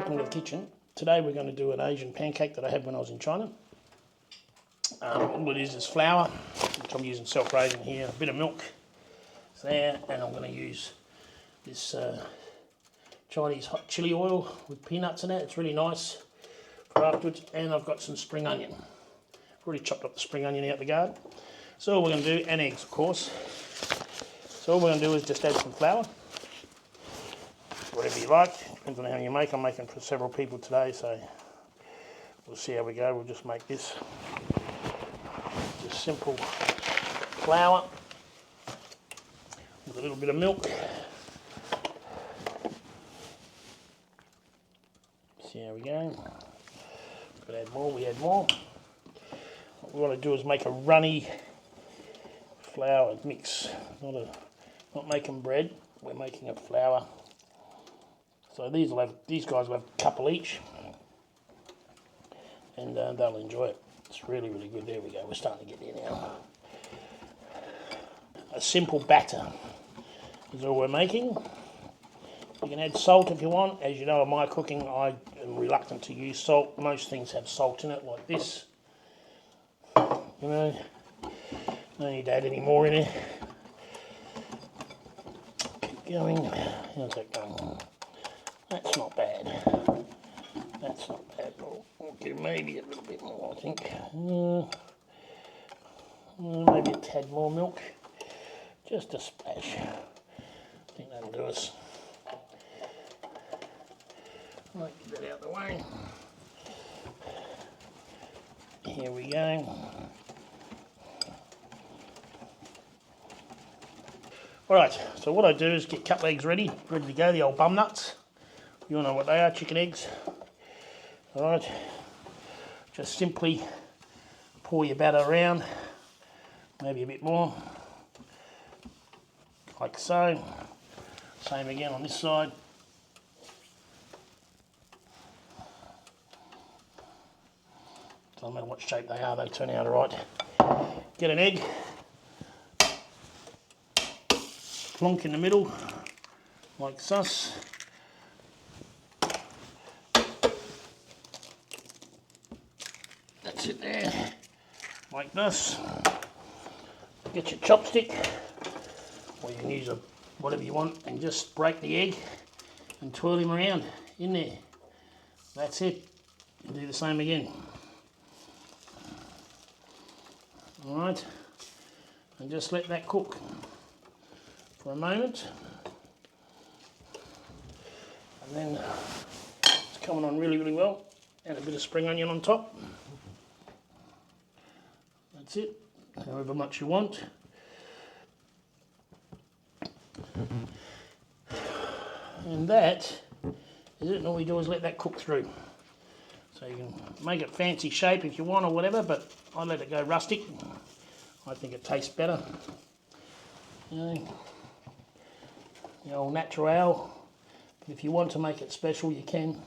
welcome to the kitchen. Today we're going to do an Asian pancake that I had when I was in China. All it is flour, which I'm using self-raising here, a bit of milk there, and I'm going to use this Chinese hot chili oil with peanuts in it. It's really nice for afterwards, and I've got some spring onion. I've already chopped up the spring onion out the garden. So all we're going to do, and eggs of course. So all we're going to do is just add some flour. Whatever you like, depends on how you make. I'm making for several people today, so we'll see how we go. We'll just make this just simple flour with a little bit of milk. See how we go. Could add more, we add more. What we want to do is make a runny flour mix, not making bread, we're making a flour. So these guys will have a couple each, and they'll enjoy it. It's really, really good. There we go. We're starting to get there now. A simple batter is all we're making. You can add salt if you want. As you know, in my cooking, I am reluctant to use salt. Most things have salt in it, like this. You know, no need to add any more in it. Keep going. How's that going? That's not bad. That's not bad. We'll give maybe a little bit more, I think. Maybe a tad more milk. Just a splash. I think that'll do us. Right, get that out of the way. Here we go. Alright, so what I do is get a couple of eggs ready to go, the old bum nuts. You all know what they are, chicken eggs. Alright, just simply pour your batter around, maybe a bit more, like so. Same again on this side. Doesn't matter what shape they are, they turn out alright. Get an egg, plonk in the middle, like sus. That's it there, like this. Get your chopstick, or you can use whatever you want, and just break the egg and twirl him around in there. That's it. You do the same again. Alright, and just let that cook for a moment. And then it's coming on really, really well. Add a bit of spring onion on top. That's it, however much you want. And that is it, and all we do is let that cook through. So you can make it fancy shape if you want or whatever, but I let it go rustic. I think it tastes better. You know, the old natural. But if you want to make it special, you can.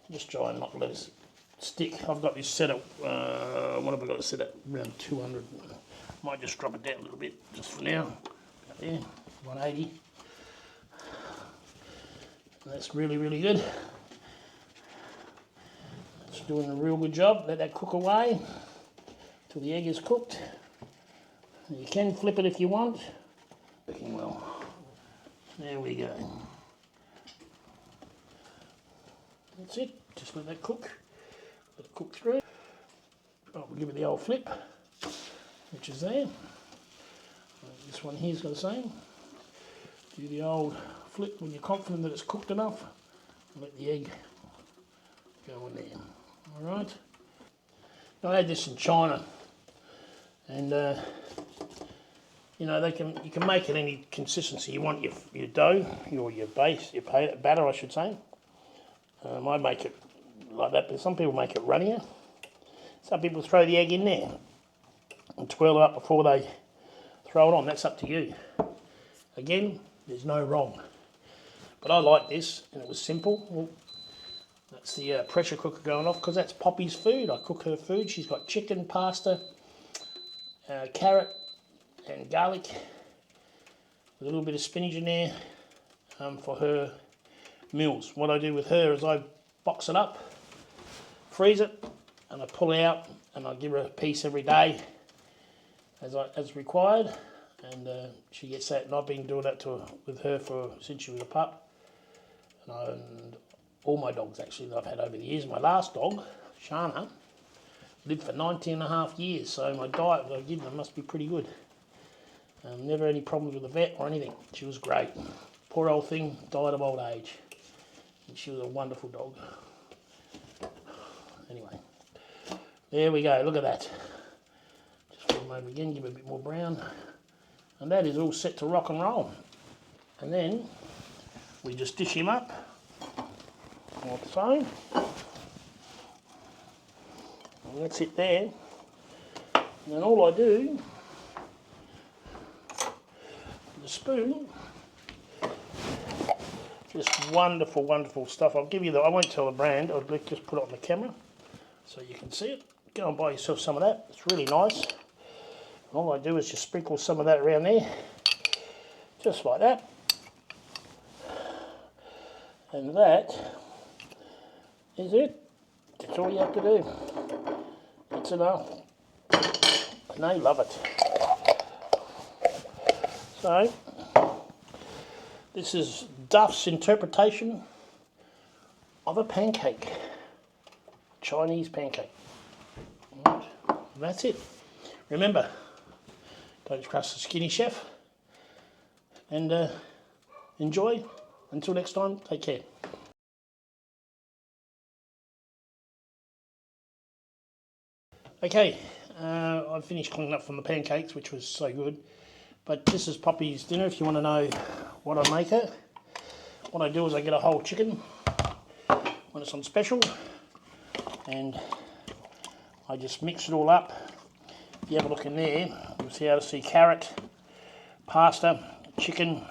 Just try and not let it stick. I've got this set at, what have I got it set at? Around 200. Might just drop it down a little bit just for now. About there, 180. That's really, really good. It's doing a real good job. Let that cook away till the egg is cooked. You can flip it if you want. Working well. There we go. That's it. Just let that cook. Let it cook through. Oh, we'll give it the old flip, which is there. This one here's got the same. Do the old flip when you're confident that it's cooked enough. Let the egg go in there. Alright. I had this in China, and you know, you can make it any consistency you want your dough, or your base, your batter I should say. I make it like that, but some people make it runnier. Some people throw the egg in there and twirl it up before they throw it on. That's up to you. Again, there's no wrong. But I like this, and it was simple. Well, that's the pressure cooker going off, because that's Poppy's food. I cook her food. She's got chicken, pasta, carrot and garlic with a little bit of spinach in there for her meals. What I do with her is I box it up, freeze it, and I pull it out, and I give her a piece every day as required, and she gets that. And I've been doing that with her since she was a pup, and all my dogs actually that I've had over the years. My last dog, Shana, lived for 19 and a half years, so my diet that I give them must be pretty good. Never any problems with the vet or anything. She was great. Poor old thing died of old age, and she was a wonderful dog. Anyway, there we go. Look at that. Just flip them over again, give it a bit more brown, and that is all set to rock and roll. And then we just dish him up like so. And that's it there. And then all I do, with a spoon, just wonderful, wonderful stuff. I'll give you I won't tell the brand, I'll just put it on the camera so you can see it. Go and buy yourself some of that, it's really nice. And all I do is just sprinkle some of that around there, just like that. And that is it. That's all you have to do. That's enough. And they love it. So, this is Duff's interpretation of a pancake. Chinese pancake. Right. And that's it. Remember, don't trust the skinny chef. And enjoy. Until next time, take care. Okay, I finished cleaning up from the pancakes, which was so good. But this is Poppy's dinner. If you want to know what I make her, what I do is I get a whole chicken when it's on special, and I just mix it all up. If you have a look in there, you'll see how to see carrot, pasta, chicken,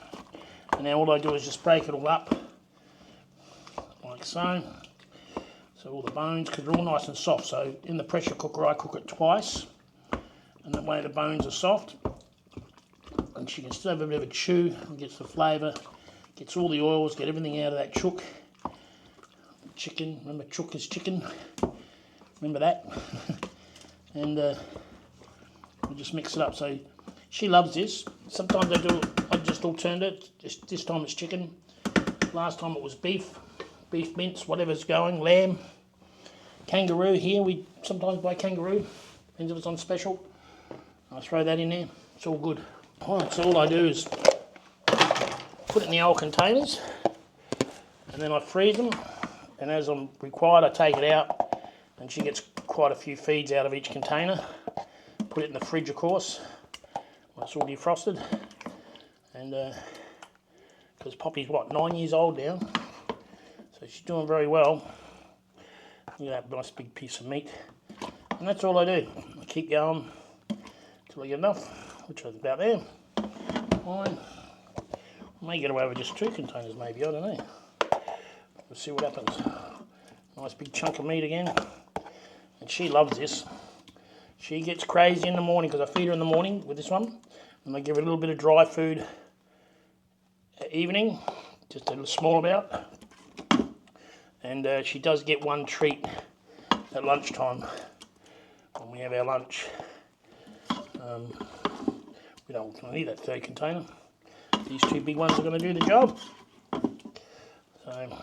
and now all I do is just break it all up like so. So all the bones, because they're all nice and soft. So in the pressure cooker I cook it twice, and that way the bones are soft. And she can still have a bit of a chew and gets the flavour, gets all the oils, get everything out of that chook. Chicken, remember chook is chicken, remember that. And we just mix it up. So she loves this. Sometimes I just alternate it. Just this time it's chicken. Last time it was beef mince, whatever's going, lamb, kangaroo. Here we sometimes buy kangaroo, depends if it's on special. I throw that in there. It's all good. Alright, so all I do is put it in the old containers, and then I freeze them, and as I'm required I take it out, and she gets quite a few feeds out of each container. Put it in the fridge, of course, when it's all defrosted, and because Poppy's 9 years old now, so she's doing very well. Look at that nice big piece of meat, and that's all I do. I keep going until I get enough, which is about there. Fine. I may get away with just 2 containers maybe, I don't know. We'll see what happens. Nice big chunk of meat again. And she loves this. She gets crazy in the morning because I feed her in the morning with this one. And I give her a little bit of dry food at evening, just a little small amount. And she does get one treat at lunchtime when we have our lunch. We don't need that 3rd container. These 2 big ones are going to do the job. So,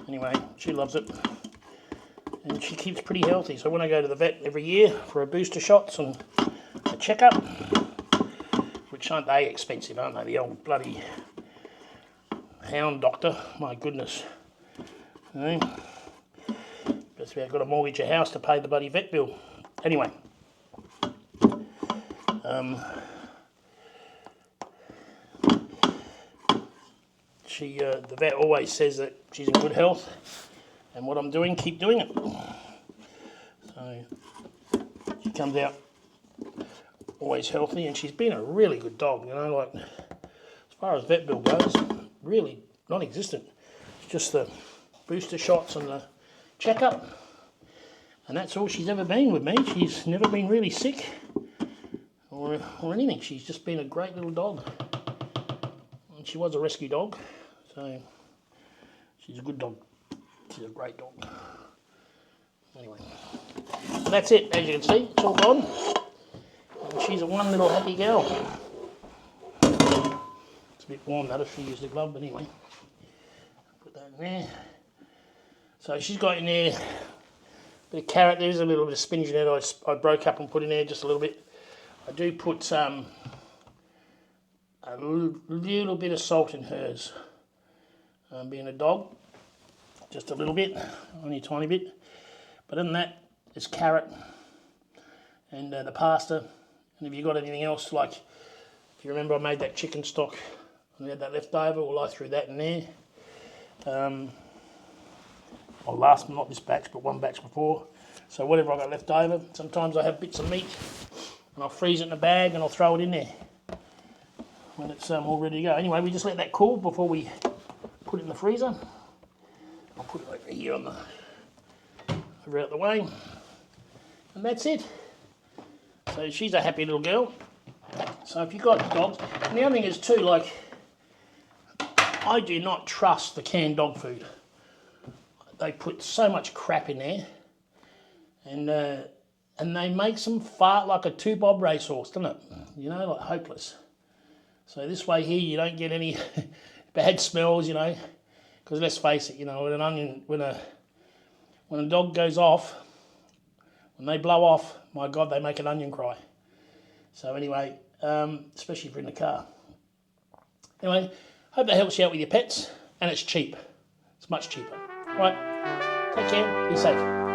anyway, she loves it. And she keeps pretty healthy. So when I go to the vet every year for her booster shots and a checkup, which aren't they expensive, aren't they? The old bloody hound doctor, my goodness. Just about got to mortgage a house to pay the bloody vet bill. Anyway. The vet always says that she's in good health, and what I'm doing, keep doing it. So she comes out always healthy, and she's been a really good dog, you know, like as far as vet bill goes, really non-existent. It's just the booster shots and the checkup, and that's all she's ever been with me. She's never been really sick or anything. She's just been a great little dog, and she was a rescue dog, so she's a good dog. She's a great dog. Anyway, and that's it. As you can see, it's all gone. And she's a one little happy girl. It's a bit warm that if she used a glove, but anyway. Put that in there. So she's got in there a bit of carrot. There's a little bit of spinach in there that I broke up and put in there just a little bit. I do put a little bit of salt in hers. Being a dog, just a little bit, only a tiny bit. But other than that, it's carrot and the pasta. And if you've got anything else, like if you remember I made that chicken stock and we had that left over, well I threw that in there. Well, not this batch, but one batch before. So whatever I got left over, sometimes I have bits of meat and I'll freeze it in a bag and I'll throw it in there when it's all ready to go. Anyway, we just let that cool before we put it in the freezer. I'll put it over here over out the way. And that's it. So she's a happy little girl. So if you've got dogs, and the other thing is too, like, I do not trust the canned dog food. They put so much crap in there, and they make some fart like a 2-bob racehorse, doesn't it? You know, like hopeless. So this way here, you don't get any bad smells, you know, because let's face it, you know, when a dog goes off, when they blow off, my God, they make an onion cry. So anyway, especially if you're in the car. Anyway, hope that helps you out with your pets, and it's cheap. It's much cheaper. All right, take care, be safe.